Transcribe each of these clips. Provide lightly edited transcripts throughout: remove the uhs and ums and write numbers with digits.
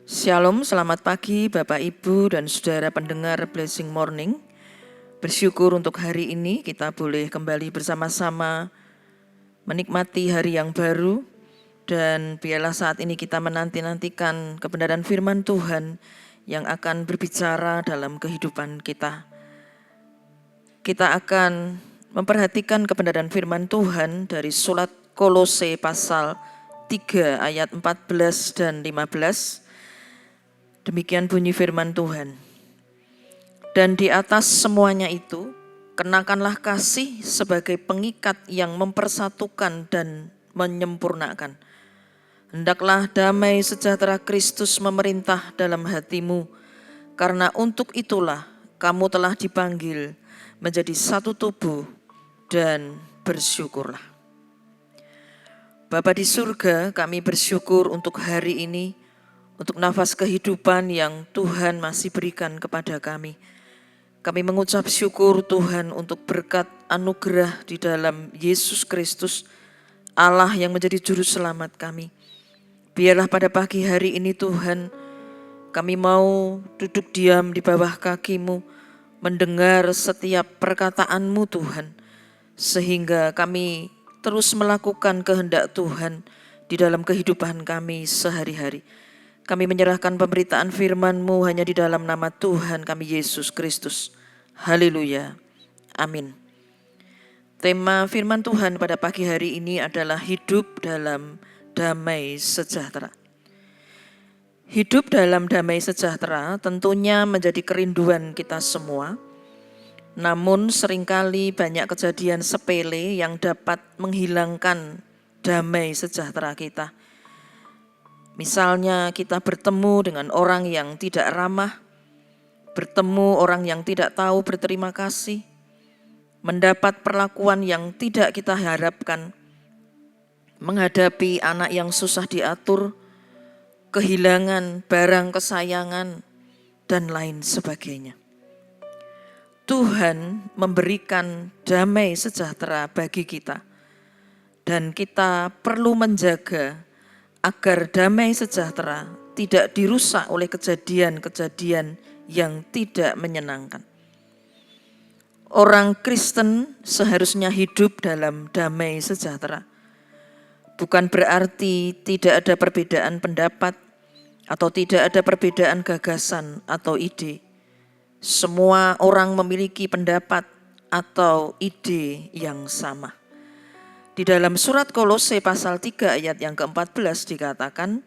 Shalom, selamat pagi Bapak Ibu dan saudara pendengar Blessing Morning. Bersyukur untuk hari ini kita boleh kembali bersama-sama menikmati hari yang baru. Dan biarlah saat ini kita menanti-nantikan kebenaran firman Tuhan yang akan berbicara dalam kehidupan kita. Kita akan memperhatikan kebenaran firman Tuhan dari surat Kolose pasal 3 ayat 14 dan 15. Demikian bunyi firman Tuhan. Dan di atas semuanya itu, kenakanlah kasih sebagai pengikat yang mempersatukan dan menyempurnakan. Hendaklah damai sejahtera Kristus memerintah dalam hatimu, karena untuk itulah kamu telah dipanggil menjadi satu tubuh dan bersyukurlah. Bapa di surga, kami bersyukur untuk hari ini, untuk nafas kehidupan yang Tuhan masih berikan kepada kami. Kami mengucap syukur Tuhan untuk berkat anugerah di dalam Yesus Kristus, Allah yang menjadi juru selamat kami. Biarlah pada pagi hari ini Tuhan, kami mau duduk diam di bawah kaki-Mu, mendengar setiap perkataan-Mu Tuhan, sehingga kami terus melakukan kehendak Tuhan di dalam kehidupan kami sehari-hari. Kami menyerahkan pemberitaan firman-Mu hanya di dalam nama Tuhan kami Yesus Kristus. Haleluya. Amin. Tema firman Tuhan pada pagi hari ini adalah hidup dalam damai sejahtera. Hidup dalam damai sejahtera tentunya menjadi kerinduan kita semua. Namun seringkali banyak kejadian sepele yang dapat menghilangkan damai sejahtera kita. Misalnya kita bertemu dengan orang yang tidak ramah, bertemu orang yang tidak tahu berterima kasih, mendapat perlakuan yang tidak kita harapkan, menghadapi anak yang susah diatur, kehilangan barang kesayangan, dan lain sebagainya. Tuhan memberikan damai sejahtera bagi kita, dan kita perlu menjaga agar damai sejahtera tidak dirusak oleh kejadian-kejadian yang tidak menyenangkan. Orang Kristen seharusnya hidup dalam damai sejahtera. Bukan berarti tidak ada perbedaan pendapat atau tidak ada perbedaan gagasan atau ide. Semua orang memiliki pendapat atau ide yang sama. Di dalam surat Kolose pasal 3 ayat yang ke-14 dikatakan,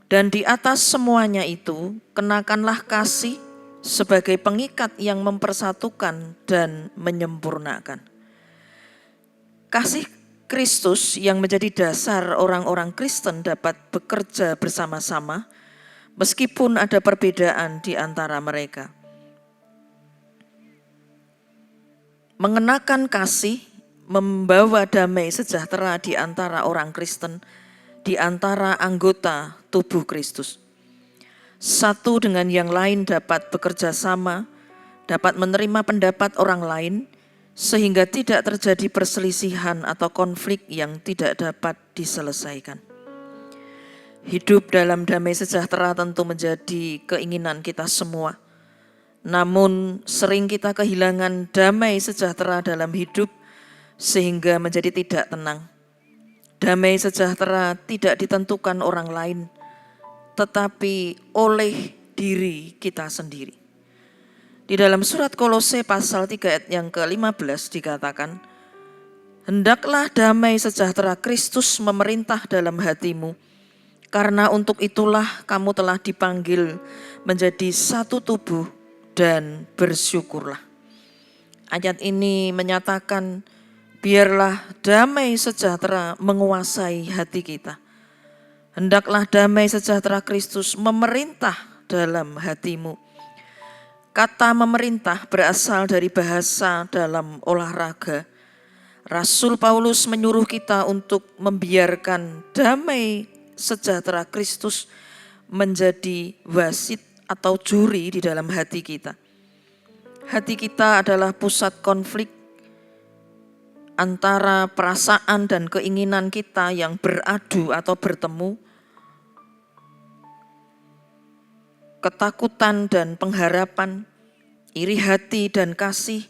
dan di atas semuanya itu kenakanlah kasih sebagai pengikat yang mempersatukan dan menyempurnakan. Kasih Kristus yang menjadi dasar orang-orang Kristen dapat bekerja bersama-sama meskipun ada perbedaan di antara mereka. Mengenakan kasih membawa damai sejahtera di antara orang Kristen, di antara anggota tubuh Kristus. Satu dengan yang lain dapat bekerja sama, dapat menerima pendapat orang lain, sehingga tidak terjadi perselisihan atau konflik yang tidak dapat diselesaikan. Hidup dalam damai sejahtera tentu menjadi keinginan kita semua. Namun sering kita kehilangan damai sejahtera dalam hidup sehingga menjadi tidak tenang. Damai sejahtera tidak ditentukan orang lain, tetapi oleh diri kita sendiri. Di dalam surat Kolose pasal 3 ayat yang ke-15 dikatakan, hendaklah damai sejahtera Kristus memerintah dalam hatimu, karena untuk itulah kamu telah dipanggil menjadi satu tubuh dan bersyukurlah. Ayat ini menyatakan biarlah damai sejahtera menguasai hati kita. Hendaklah damai sejahtera Kristus memerintah dalam hatimu. Kata memerintah berasal dari bahasa dalam olahraga. Rasul Paulus menyuruh kita untuk membiarkan damai sejahtera Kristus menjadi wasit atau juri di dalam hati kita. Hati kita adalah pusat konflik antara perasaan dan keinginan kita yang beradu atau bertemu. ketakutan dan pengharapan, iri hati dan kasih,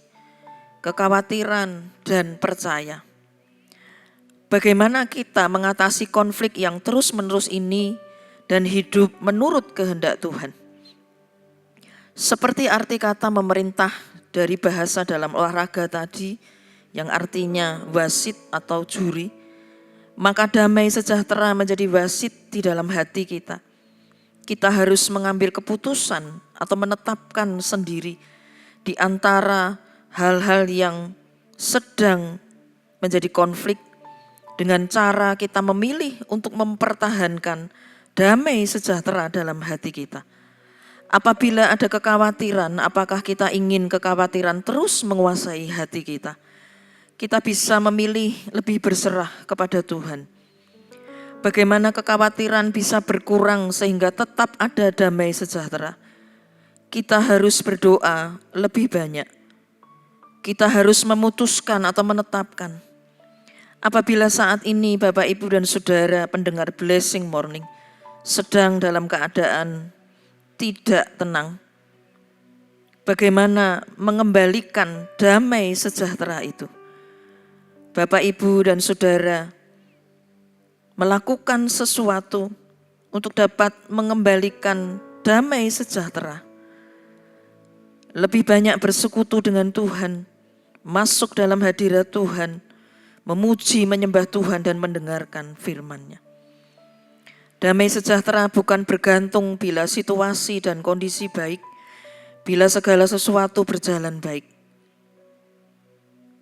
kekhawatiran dan percaya. Bagaimana kita mengatasi konflik yang terus-menerus ini dan hidup menurut kehendak Tuhan? Seperti arti kata memerintah dari bahasa dalam olahraga tadi, yang artinya wasit atau juri, maka damai sejahtera menjadi wasit di dalam hati kita. Kita harus mengambil keputusan atau menetapkan sendiri di antara hal-hal yang sedang menjadi konflik dengan cara kita memilih untuk mempertahankan damai sejahtera dalam hati kita. Apabila ada kekhawatiran, apakah kita ingin kekhawatiran terus menguasai hati kita? Kita bisa memilih lebih berserah kepada Tuhan. Bagaimana kekhawatiran bisa berkurang sehingga tetap ada damai sejahtera? Kita harus berdoa lebih banyak. Kita harus memutuskan atau menetapkan. Apabila saat ini Bapak, Ibu, dan Saudara pendengar Blessing Morning sedang dalam keadaan tidak tenang, bagaimana mengembalikan damai sejahtera itu? Bapak, Ibu, dan Saudara melakukan sesuatu untuk dapat mengembalikan damai sejahtera. Lebih banyak bersekutu dengan Tuhan, masuk dalam hadirat Tuhan, memuji, menyembah Tuhan, dan mendengarkan firman-Nya. Damai sejahtera bukan bergantung bila situasi dan kondisi baik, bila segala sesuatu berjalan baik.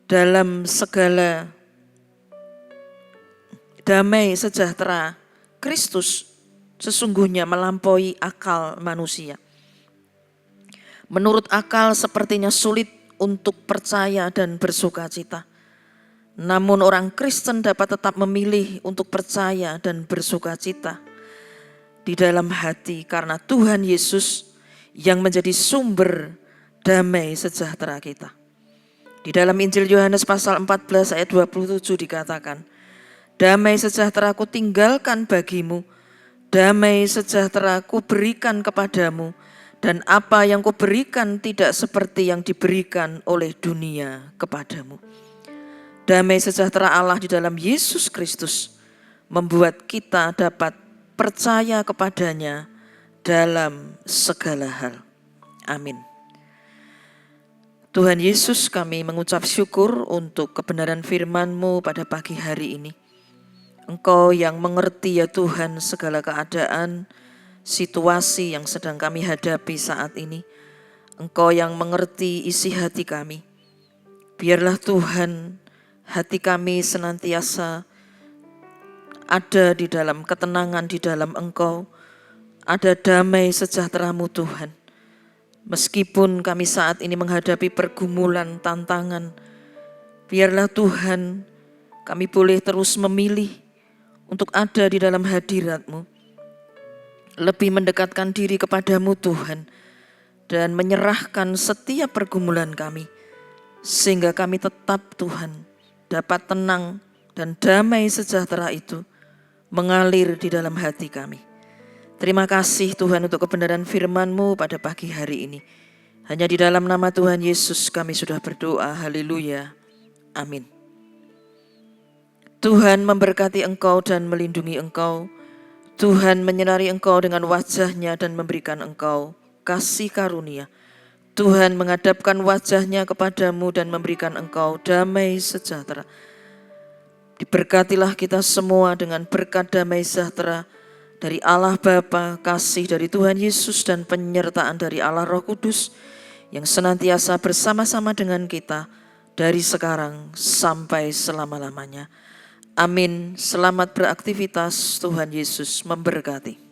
Dalam segala damai sejahtera Kristus sesungguhnya melampaui akal manusia. Menurut akal sepertinya sulit untuk percaya dan bersukacita. Namun orang Kristen dapat tetap memilih untuk percaya dan bersukacita di dalam hati karena Tuhan Yesus yang menjadi sumber damai sejahtera kita. Di dalam Injil Yohanes pasal 14 ayat 27 dikatakan, damai sejahtera ku tinggalkan bagimu, damai sejahtera ku berikan kepadamu, dan apa yang ku berikan tidak seperti yang diberikan oleh dunia kepadamu. Damai sejahtera Allah di dalam Yesus Kristus membuat kita dapat percaya kepadanya dalam segala hal. Amin. Tuhan Yesus, kami mengucap syukur untuk kebenaran firman-Mu pada pagi hari ini. Engkau yang mengerti ya Tuhan segala keadaan, situasi yang sedang kami hadapi saat ini. Engkau yang mengerti isi hati kami. Biarlah Tuhan, hati kami senantiasa ada di dalam ketenangan di dalam Engkau, ada damai sejahtera-Mu Tuhan. Meskipun kami saat ini menghadapi pergumulan, tantangan, biarlah Tuhan kami boleh terus memilih untuk ada di dalam hadirat-Mu, lebih mendekatkan diri kepadamu Tuhan, dan menyerahkan setiap pergumulan kami, sehingga kami tetap Tuhan dapat tenang dan damai sejahtera itu mengalir di dalam hati kami. Terima kasih Tuhan untuk kebenaran firman-Mu pada pagi hari ini. Hanya di dalam nama Tuhan Yesus kami sudah berdoa. Haleluya. Amin. Tuhan memberkati engkau dan melindungi engkau. Tuhan menyinari engkau dengan wajah-Nya dan memberikan engkau kasih karunia. Tuhan menghadapkan wajah-Nya kepadamu dan memberikan engkau damai sejahtera. Diberkatilah kita semua dengan berkat damai sejahtera dari Allah Bapa, kasih dari Tuhan Yesus, dan penyertaan dari Allah Roh Kudus yang senantiasa bersama-sama dengan kita dari sekarang sampai selama-lamanya. Amin. Selamat beraktivitas. Tuhan Yesus memberkati.